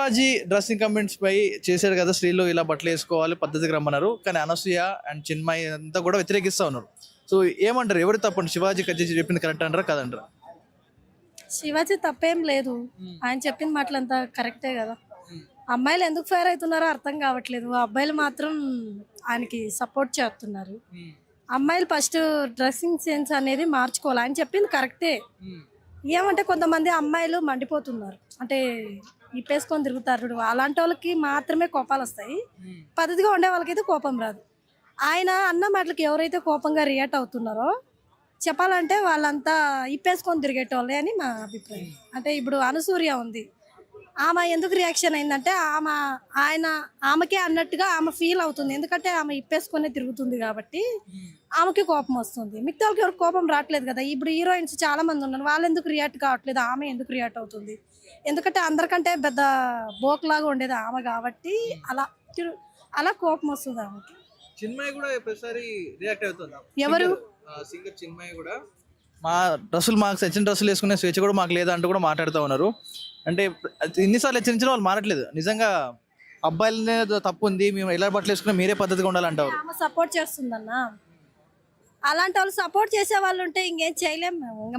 Shivaji dressing comments పై చేశారు కదా, స్త్రీలు ఇలా బట్టలు వేసుకోవాలి పద్ధతికి రమ్మన్నారు. కానీ అనసూయ అండ్ చిన్మయి అంతా కూడా వ్యతిరేకిస్తా ఉన్నారు. సో ఏమంటారు, ఎవరు తప్పండి? శివాజీ కచ్చి చెప్పింది కరెక్ట్ అంటారా కదంటారా? శివాజీ తప్పేం లేదు, ఆయన చెప్పిన మాటలంతా కరెక్టే కదా. అమ్మాయిలు ఎందుకు ఫైర్ అవుతున్నారో అర్థం కావట్లేదు, అబ్బాయిలు మాత్రం ఆయనకి సపోర్ట్ చేస్తున్నారు. అమ్మాయిలు ఫస్ట్ డ్రెస్సింగ్ సెన్స్ అనేది మార్చుకోవాలి, ఆయన చెప్పింది కరెక్టే. ఏమంటే కొంతమంది అమ్మాయిలు మండిపోతున్నారు, అంటే ఇప్పేసుకొని తిరుగుతారు, అలాంటి వాళ్ళకి మాత్రమే కోపాలు వస్తాయి. పద్ధతిగా ఉండే వాళ్ళకైతే కోపం రాదు. ఆయన అన్న మాటలకి ఎవరైతే కోపంగా రియాక్ట్ అవుతున్నారో చెప్పాలంటే వాళ్ళంతా ఇప్పేసుకొని తిరిగేటోళ్ళే అని మా అభిప్రాయం. అంటే ఇప్పుడు అనసూయ ఉంది, ఆమె ఎందుకు రియాక్షన్ అయిందంటే ఆమెకే అన్నట్టుగా ఆమె ఫీల్ అవుతుంది, ఎందుకంటే ఆమె ఇప్పేసుకొని తిరుగుతుంది కాబట్టి ఆమెకి కోపం వస్తుంది. మిగతా వాళ్ళకి ఎవరికి కోపం రావట్లేదు కదా. ఇప్పుడు హీరోయిన్స్ చాలా మంది ఉన్నారు, వాళ్ళు ఎందుకు రియాక్ట్ కావట్లేదు, ఆమె ఎందుకు రియాక్ట్ అవుతుంది? ఎందుకంటే అందరికంటే పెద్ద బోక్లాగా ఉండేది ఆమె కాబట్టి అలా కోపం వస్తుంది ఆమెకి. చిన్మయి కూడా ప్రతిసారి రియాక్ట్ అవుతుంది. ఎవరు? సింగర్ చిన్మయి కూడా మా డ్రెస్సులు మాకు సచిన డ్రెస్సులు వేసుకునే స్వేచ్ఛ కూడా మాకు లేదా అంటూ కూడా మాట్లాడుతూ ఉన్నారు. అంటే ఎన్నిసార్లు హెచ్చరించినా వాళ్ళు మారట్లేదు. నిజంగా అబ్బాయిలనే తప్పు ఉంది, మేము ఎలా బట్టలు వేసుకున్నా మీరే పద్ధతిగా ఉండాలంటారు. ఆమె సపోర్ట్ చేస్తుందన్న, అలాంటి వాళ్ళు సపోర్ట్ చేసే వాళ్ళు ఉంటే ఇంకేం చేయలేము మేము.